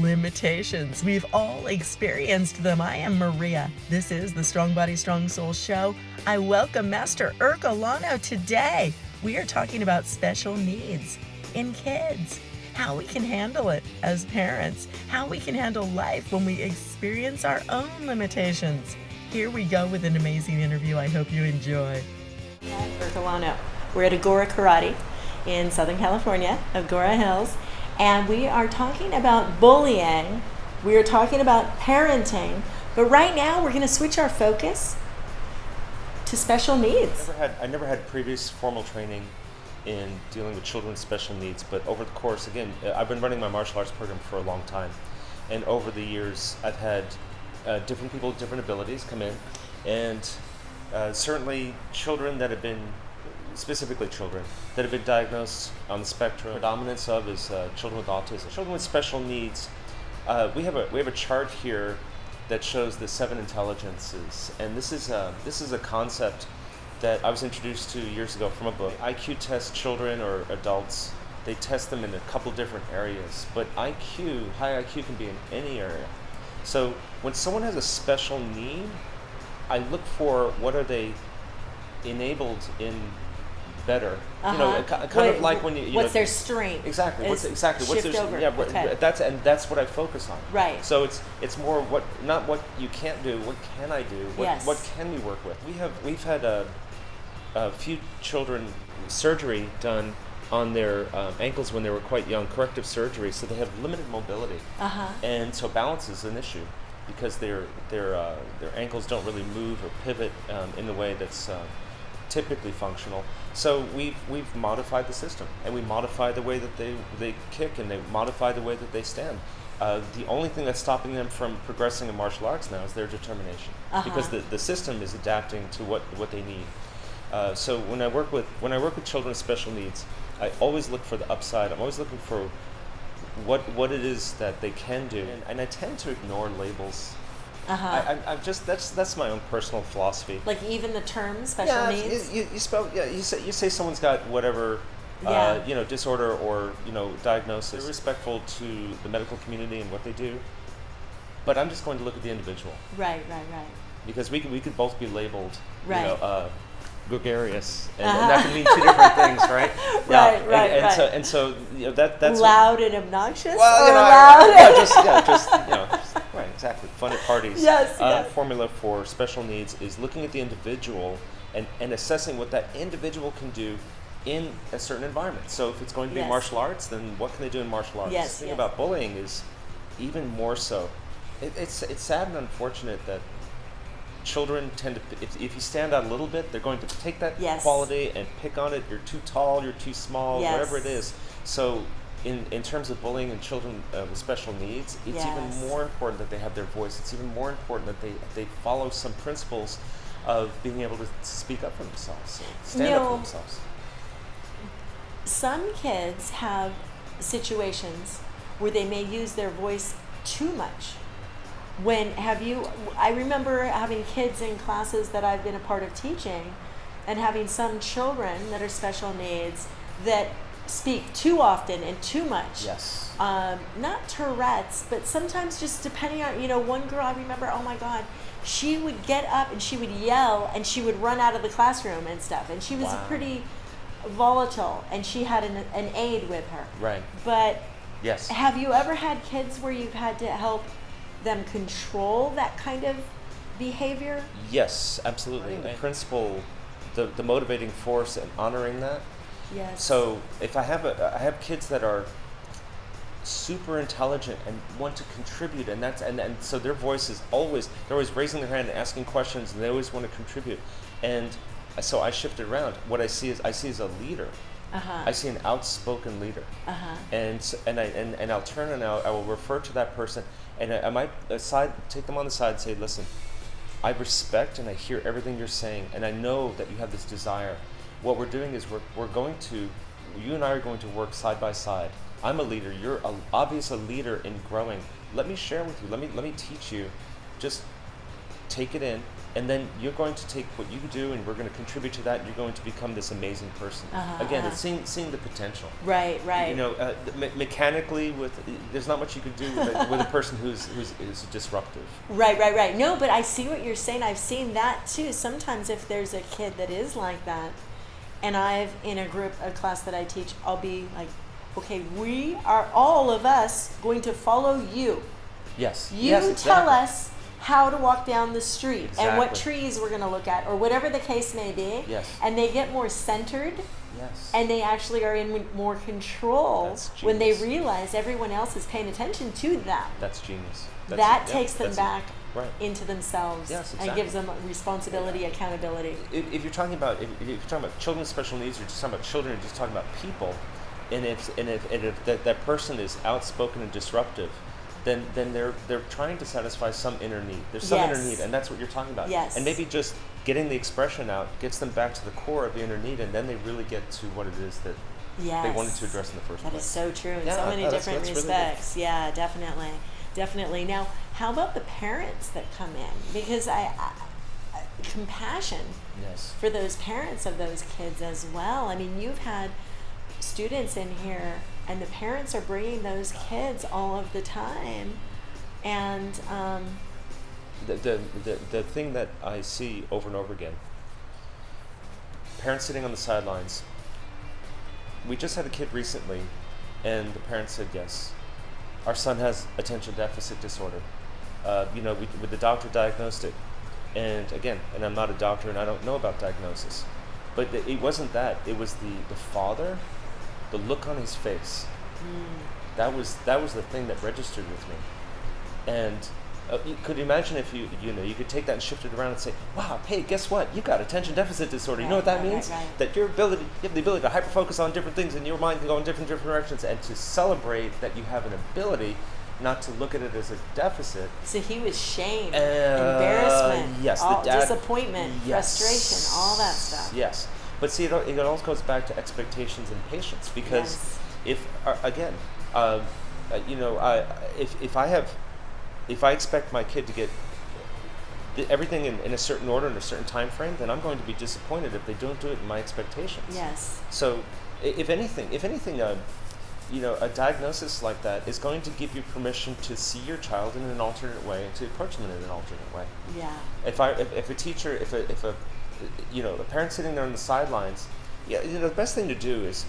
limitations. We've all experienced them. I am Maria. This is the Strong Body, Strong Soul show. I welcome Master Ercolano today. We are talking about special needs in kids, how we can handle it as parents, how we can handle life when we experience our own limitations. Here we go with an amazing interview. I hope you enjoy. Ercolano. We're at Agora Karate in Southern California, Agora Hills, and we are talking about bullying. We are talking about parenting, but right now we're going to switch our focus to special needs. I never had previous formal training in dealing with children with special needs, but over the course, again, I've been running my martial arts program for a long time, and over the years I've had different people with different abilities come in, and certainly children that have been, specifically children that have been diagnosed on the spectrum. Predominance of is children with autism. Children with special needs, we have a chart here that shows the 7 intelligences, and this is a concept that I was introduced to years ago from a book. IQ tests children or adults. They test them in a couple different areas, but high IQ can be in any area. So when someone has a special need, I look for what are they enabled in better. You know, kind of like when you what's their strength? Exactly. What's their over. Yeah, Okay. that's what I focus on. Right. So it's more not what you can't do. What can I do? What can we work with? We've had a few children surgery done on their ankles when they were quite young, corrective surgery, so they have limited mobility, and so balance is an issue because their ankles don't really move or pivot in the way that's typically functional. So we've modified the system, and we modify the way that they kick, and they modify the way that they stand. The only thing that's stopping them from progressing in martial arts now is their determination, because the system is adapting to what they need. So when I work with children with special needs, I always look for the upside. I'm always looking for what it is that they can do, and I tend to ignore labels. That's my own personal philosophy. Like even the term special needs. You say someone's got whatever disorder or diagnosis. They're respectful to the medical community and what they do, but I'm just going to look at the individual. Right. Because we could both be labeled, gregarious, and Uh-huh. and that can mean two different things, right? Right. And so that's loud and obnoxious. well, or loud. just right, exactly. Fun at parties. Yes. Formula for special needs is looking at the individual and assessing what that individual can do in a certain environment. So if it's going to be martial arts, then what can they do in martial arts? Yes, The thing about bullying is even more so. It's sad and unfortunate that children tend to, if you stand out a little bit, they're going to take that quality and pick on it. You're too tall, you're too small, whatever it is. So in terms of bullying and children with special needs, it's even more important that they have their voice. It's even more important that they follow some principles of being able to speak up for themselves, stand up for themselves. Some kids have situations where they may use their voice too much. I remember having kids in classes that I've been a part of teaching and having some children that are special needs that speak too often and too much. Yes. Not Tourette's, but sometimes just depending on, one girl I remember, oh my God, she would get up and she would yell and she would run out of the classroom and stuff. And she was pretty volatile, and she had an aide with her. Right. But yes. Have you ever had kids where you've had to help them control that kind of behavior? Yes, absolutely. The principle, the motivating force, and honoring that. Yes. So if I have kids that are super intelligent and want to contribute, and so their voice is always, they're always raising their hand and asking questions, and they always want to contribute. And so I shift it around. What I see is a leader. I see an outspoken leader. And I'll turn and I will refer to that person, and I might take them on the side and say, listen, I respect and I hear everything you're saying, and I know that you have this desire. What we're doing is you and I are going to work side by side. I'm a leader. You're obviously a leader in growing. Let me share with you. Let me teach you. Just take it in, and then you're going to take what you do, and we're going to contribute to that, and you're going to become this amazing person. Again, it's seeing the potential. Right. You know, mechanically, there's not much you can do with a person who's disruptive. Right. No, but I see what you're saying. I've seen that too. Sometimes if there's a kid that is like that, and in a class that I teach, I'll be like, okay, we are all of us going to follow you. Yes. You tell us how to walk down the street and what trees we're going to look at, or whatever the case may be. Yes. And they get more centered. Yes. And they actually are in more control. That's genius. When they realize everyone else is paying attention to them. That's genius. That takes them back right. into themselves. Yes, exactly. And gives them responsibility, accountability. If you're talking about children with special needs, or just talking about children, or just talking about people, and if that person is outspoken and disruptive, then they're trying to satisfy some inner need. There's some inner need, and that's what you're talking about. Yes. And maybe just getting the expression out gets them back to the core of the inner need, and then they really get to what it is that they wanted to address in the first place. That is so true in so many different respects. Really definitely. Now, how about the parents that come in? Because compassion for those parents of those kids as well. I mean, you've had students in here, and the parents are bringing those kids all of the time, and the thing that I see over and over again, parents sitting on the sidelines. We just had a kid recently, and the parents said, yes, our son has attention deficit disorder. The doctor diagnosed it, and again, and I'm not a doctor and I don't know about diagnosis, but it wasn't that. It was the father, the look on his face. That was the thing that registered with me. And could you imagine if you could take that and shift it around and say, wow, hey, guess what? You got attention deficit disorder. You know what that means? That you have the ability to hyper-focus on different things, and your mind can go in different directions, and to celebrate that you have an ability, not to look at it as a deficit. So he was shame, embarrassment, disappointment, frustration, all that stuff. Yes. But see, it also goes back to expectations and patience, because if I expect my kid to get everything in a certain order in a certain time frame, then I'm going to be disappointed if they don't do it in my expectations. Yes. So, if anything, a diagnosis like that is going to give you permission to see your child in an alternate way and to approach them in an alternate way. Yeah. If a parent sitting there on the sidelines, the best thing to do is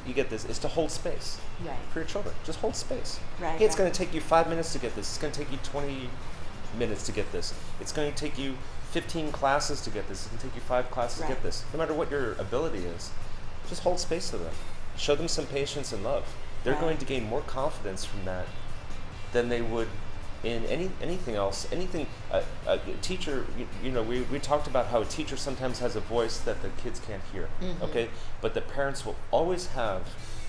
you get this, is to hold space for your children. Just hold space. Hey, it's going to take you 5 minutes to get this. It's going to take you 20 minutes to get this. It's going to take you 15 classes to get this. It's going to take you 5 classes to get this. No matter what your ability is, just hold space to them. Show them some patience and love. They're going to gain more confidence from that than they would in anything else. Anything, a teacher, we talked about how a teacher sometimes has a voice that the kids can't hear, okay? But the parents will always have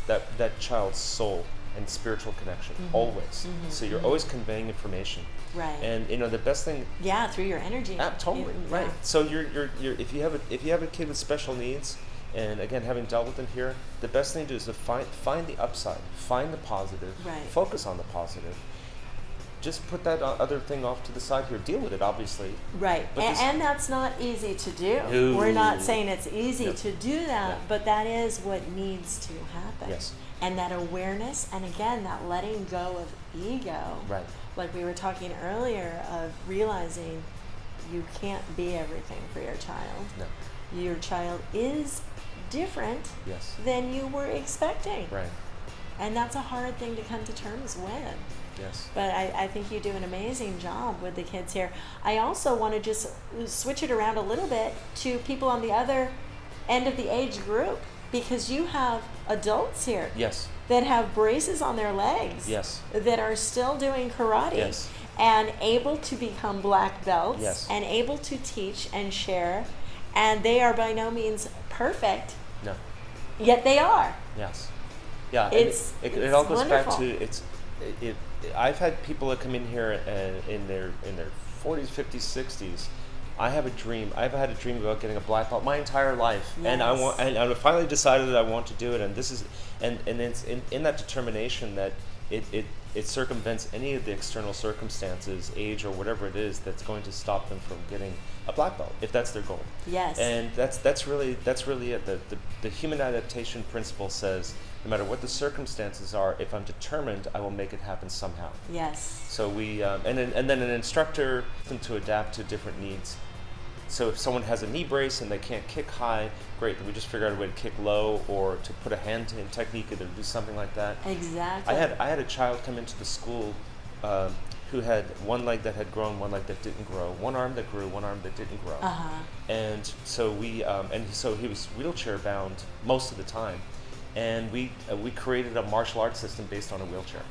that child's soul and spiritual connection, always. So you're always conveying information. Right. And the best thing. Yeah, through your energy. Totally. Right. So you're if you have a kid with special needs, and again, having dealt with them here, the best thing to do is to find the upside, find the positive, focus on the positive. Just put that other thing off to the side here. Deal with it, obviously. Right. And that's not easy to do. No. We're not saying it's easy to do that, but that is what needs to happen. Yes. And that awareness, and again, that letting go of ego. Right. Like we were talking earlier, of realizing you can't be everything for your child. No. Your child is different than you were expecting. Right. And that's a hard thing to come to terms with. Yes. But I think you do an amazing job with the kids here. I also want to just switch it around a little bit to people on the other end of the age group, because you have adults here that have braces on their legs that are still doing karate and able to become black belts and able to teach and share, and they are by no means perfect. No. Yet they are. Yes. Yeah. It all goes wonderful. back to I've had people that come in here in their 40s, 50s, 60s. I've had a dream about getting a black belt my entire life, and I finally decided that I want to do it. And this is, and it's in that determination that it circumvents any of the external circumstances, age or whatever it is, that's going to stop them from getting a black belt if that's their goal. Yes. And that's really it. The human adaptation principle says, no matter what the circumstances are, if I'm determined, I will make it happen somehow. Yes. So we and then an instructor them to adapt to different needs. So if someone has a knee brace and they can't kick high, great. Then we just figure out a way to kick low, or to put a hand in technique, or to do something like that. Exactly. I had a child come into the school who had one leg that had grown, one leg that didn't grow, one arm that grew, one arm that didn't grow. And so so he was wheelchair bound most of the time, and we created a martial arts system based on a wheelchair.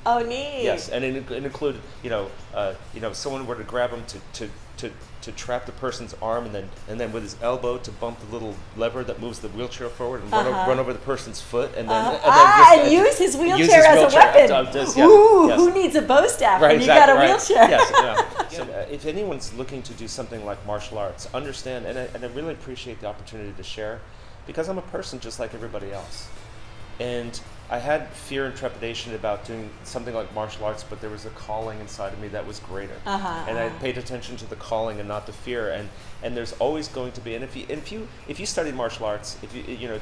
Oh, neat. Yes, and it included, if someone were to grab him to trap the person's arm, and then with his elbow to bump the little lever that moves the wheelchair forward and run over the person's foot, and then use his wheelchair as a weapon. Who needs a bow staff when you got a wheelchair? Yes, yeah. So if anyone's looking to do something like martial arts, understand, and I really appreciate the opportunity to share, because I'm a person just like everybody else. And I had fear and trepidation about doing something like martial arts, but there was a calling inside of me that was greater. And I paid attention to the calling and not the fear. And there's always going to be. And if you study martial arts, if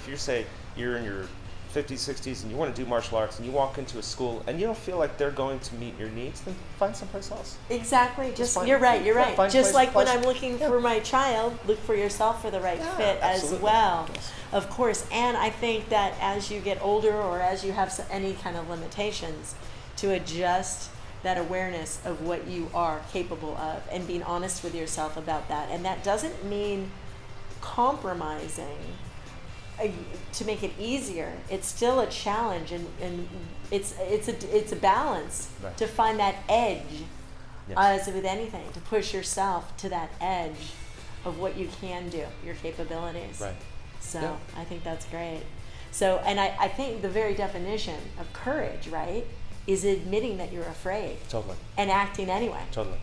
you say you're in your 50s, 60s, and you want to do martial arts, and you walk into a school and you don't feel like they're going to meet your needs, then find someplace else. Exactly. You're right. Just like when I'm looking for my child, look for yourself for the right fit as well. Yes. Of course. And I think that as you get older, or as you have any kind of limitations, to adjust that awareness of what you are capable of and being honest with yourself about that. And that doesn't mean compromising to make it easier. It's still a challenge, and it's a balance to find that edge. As with anything, to push yourself to that edge of what you can do, your capabilities. Right. So I think that's great. So, and I think the very definition of courage, right, is admitting that you're afraid. Totally. And acting anyway. Totally.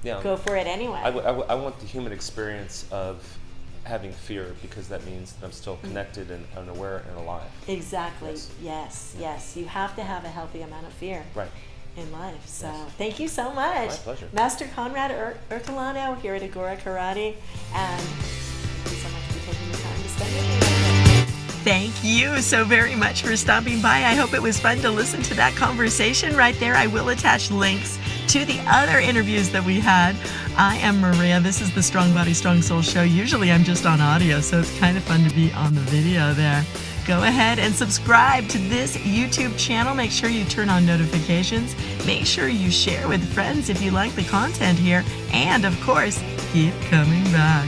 Yeah. Go for it anyway. I want the human experience of having fear, because that means that I'm still connected and aware and alive. Exactly. Yes. You have to have a healthy amount of fear. Right. In life. So thank you so much. My pleasure. Master Conrad Ercolano here at Agora Karate, and thank you so much for taking the time to spend with me. Thank you so very much for stopping by. I hope it was fun to listen to that conversation right there. I will attach links to the other interviews that we had. I am Maria. This is the Strong Body, Strong Soul show. Usually I'm just on audio, so it's kind of fun to be on the video there. Go ahead and subscribe to this YouTube channel. Make sure you turn on notifications. Make sure you share with friends if you like the content here. And of course, keep coming back.